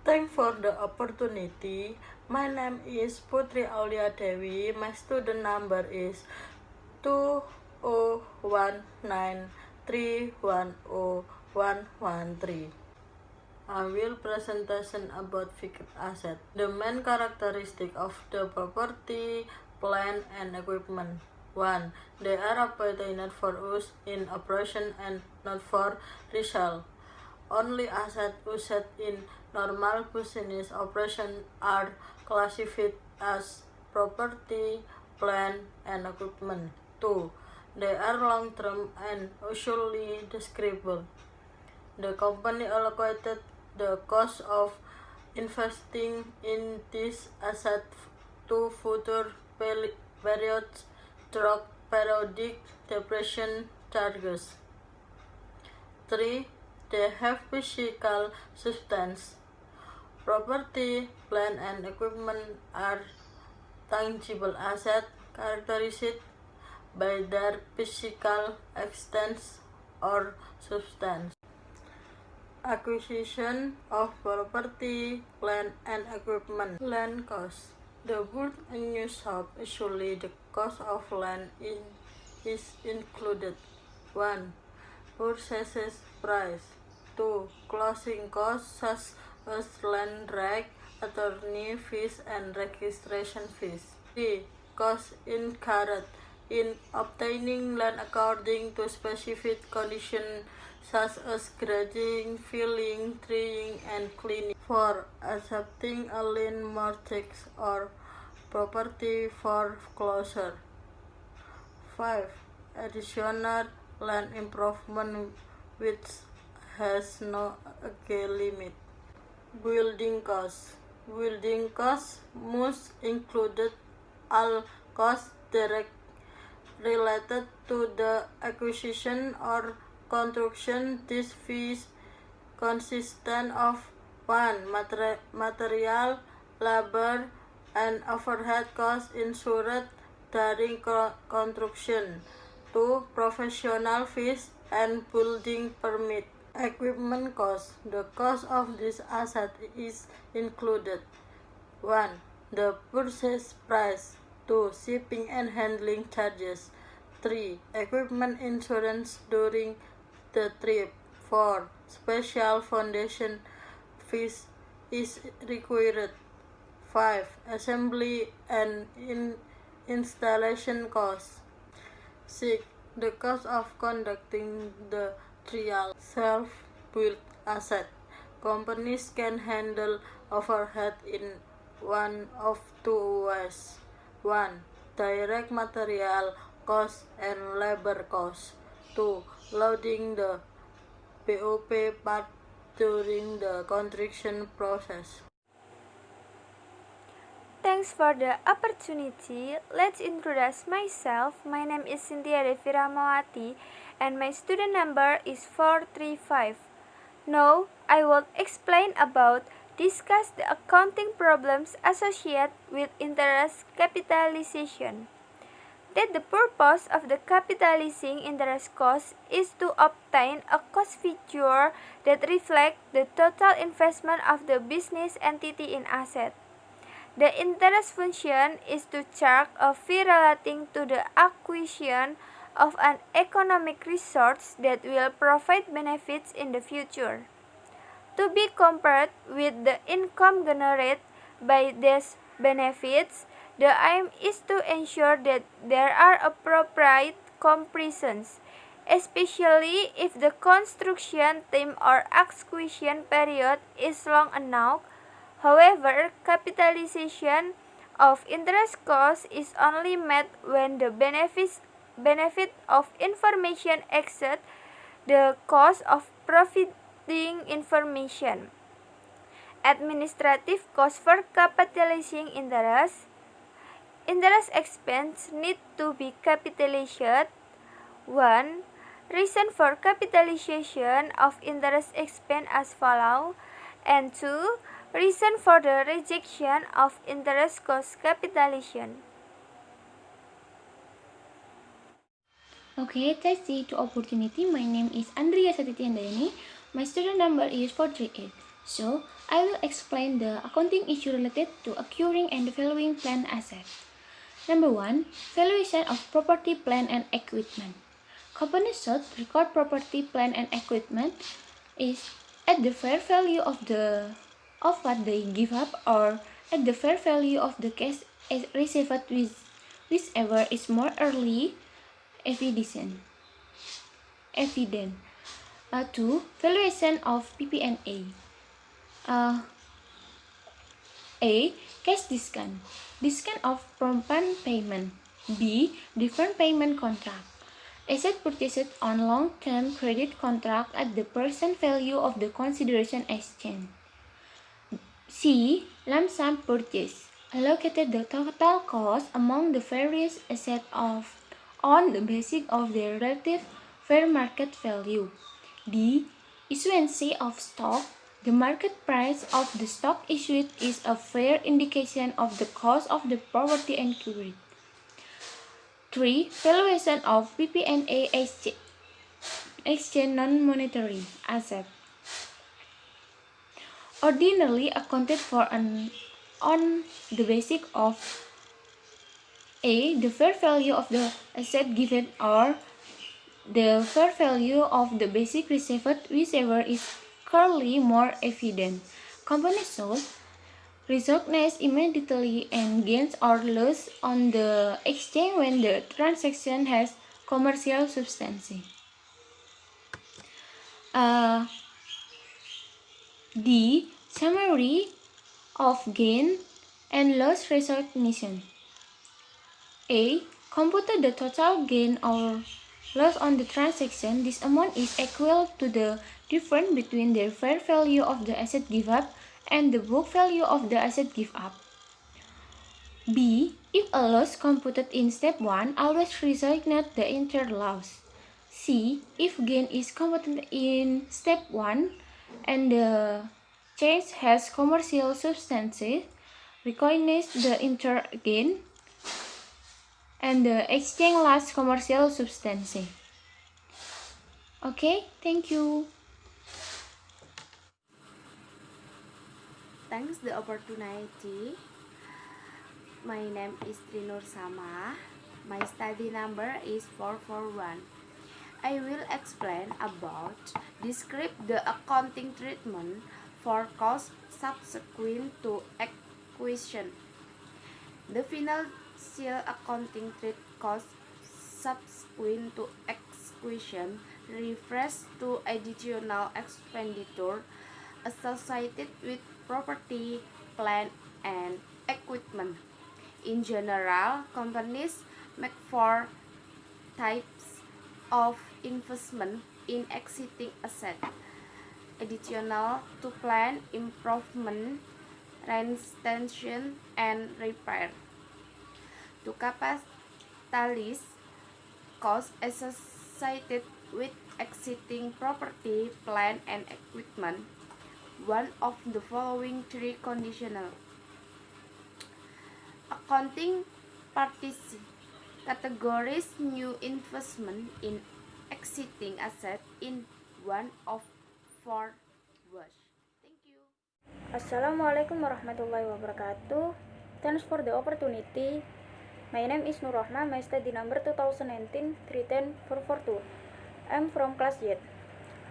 Thanks for the opportunity. My name is Putri Aulia Dewi. My student number is 2019310113. I will presentation about fixed asset. The main characteristic of the property, plant, and equipment. 1. They are obtained for use in operation and not for resale. Only assets used in normal business operation are classified as property, plant, and equipment. 2. They are long-term and usually describable. The company allocated the cost of investing in this asset to future periods through periodic depreciation charges. 3. They have physical substance. Property, plant, and equipment are tangible assets characterized by their physical extent or substance. Acquisition of property, plant, and equipment. Land cost. To build a new shop, usually the cost of land is included. 1. Purchase price. 2. Closing costs such as land rent, attorney fees, and registration fees. 3. Costs incurred in obtaining land according to specific conditions such as grading, filling, treeing, and cleaning. 4. Accepting a lien mortgage or property foreclosure. 5. Additional land improvement which has no age limit. Building costs. Building costs must include all costs direct related to the acquisition or construction. These fees consist of 1. Material, labor, and overhead costs insured during construction. 2. Professional fees and building permit. Equipment cost. The cost of this asset is included. 1. The purchase price. 2. Shipping and handling charges. 3. Equipment insurance during the trip. 4. Special foundation fees is required. 5. Assembly and installation costs. 6. The cost of conducting the trial. Self-built asset. Companies can handle overhead in one of two ways. 1. Direct material cost and labor cost. 2. Loading the BOP part during the construction process. Thanks for the opportunity. Let's introduce myself. My name is Cynthia Devi Ramawati and my student number is 435. Now, I will explain about discuss the accounting problems associated with interest capitalization. That the purpose of the capitalizing interest cost is to obtain a cost figure that reflects the total investment of the business entity in asset. The interest function is to charge a fee relating to the acquisition of an economic resource that will provide benefits in the future. To be compared with the income generated by these benefits, the aim is to ensure that there are appropriate comparisons, especially if the construction time or acquisition period is long enough. However, capitalization of interest cost is only met when the benefit of information exceeds the cost of providing information. Administrative cost for capitalizing interest. Interest expense need to be capitalized. 1. Reason for capitalization of interest expense as follows. And 2. Reason for the rejection of interest cost capitalization. Okay, let's see the opportunity. My name is Andrea Satiti Handayani. My student number is 438. So, I will explain the accounting issue related to acquiring and valuing plant assets. Number 1. Valuation of property, plant, and equipment. Companies should record property, plant, and equipment is at the fair value of what they give up, or at the fair value of the cash received, whichever is more early evident. 2. Valuation of PP&A. A. Cash discount. Discount of prompt payment. B. Different payment contract. Asset purchased on long-term credit contract at the present value of the consideration exchange. C. Lump sum purchase. Allocated the total cost among the various assets on the basis of their relative fair market value. D. Issuance of stock. The market price of the stock issued is a fair indication of the cost of the property acquired. 3. Valuation of PP&A exchange non-monetary asset. Ordinarily accounted for on the basis of A. The fair value of the asset given, or the fair value of the basic received, whichever is currently more evident. Companies should recognize immediately and gains or loss on the exchange when the transaction has commercial substance. D. Summary of gain and loss recognition. A. Compute the total gain or loss on the transaction. This amount is equal to the difference between the fair value of the asset give up and the book value of the asset give up. B. If a loss computed in step 1, always recognize the entire loss. C. If gain is computed in step 1 and the change has commercial substance, recognize the entire gain and the exchange lost commercial substance. Okay, thank you. Thanks the opportunity. My name is Trinur Sama. My study number is 441. I will explain about describe the accounting treatment for costs subsequent to acquisition. The financial accounting treat costs subsequent to acquisition refers to additional expenditure associated with property, plant, and equipment. In general, companies make 4 types of investment in existing assets: additional to plant, improvement, restoration, and repair. To capitalize costs associated with existing property, plant, and equipment, one of the following 3 conditional accounting practices categories new investment in existing assets in one of 4 ways. Thank you. Assalamualaikum warahmatullahi wabarakatuh. Thanks for the opportunity. My name is Nur Rahma. My study number 2019-310-442. I'm from class 8.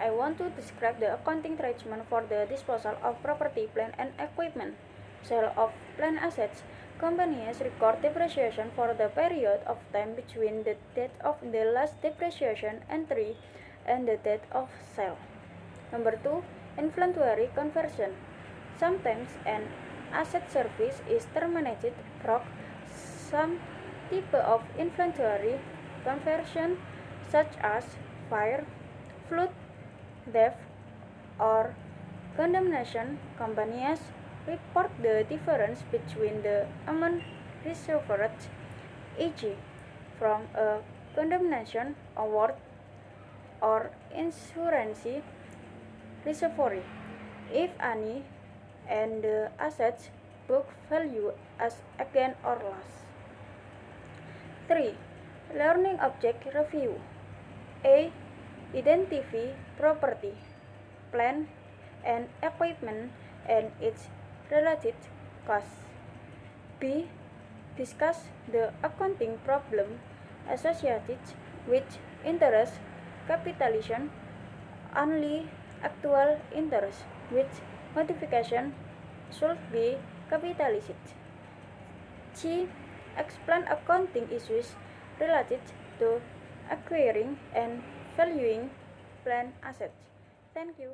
I want to describe the accounting treatment for the disposal of property, plant, and equipment. Sale of plant assets. Companies record depreciation for the period of time between the date of the last depreciation entry and the date of sale. Number 2. Inventory conversion. Sometimes an asset service is terminated through some type of inventory conversion, such as fire, flood, theft, or condemnation. Companies report the difference between the amount received, e.g., from a condemnation award or insurance recovery, if any, and the assets book value as a gain or loss. 3. Learning object review. A. Identify property, plant, and equipment and its related costs. B. Discuss the accounting problem associated with interest capitalization, only actual interest, which modification should be capitalized. C. Explain accounting issues related to acquiring and valuing planned assets. Thank you.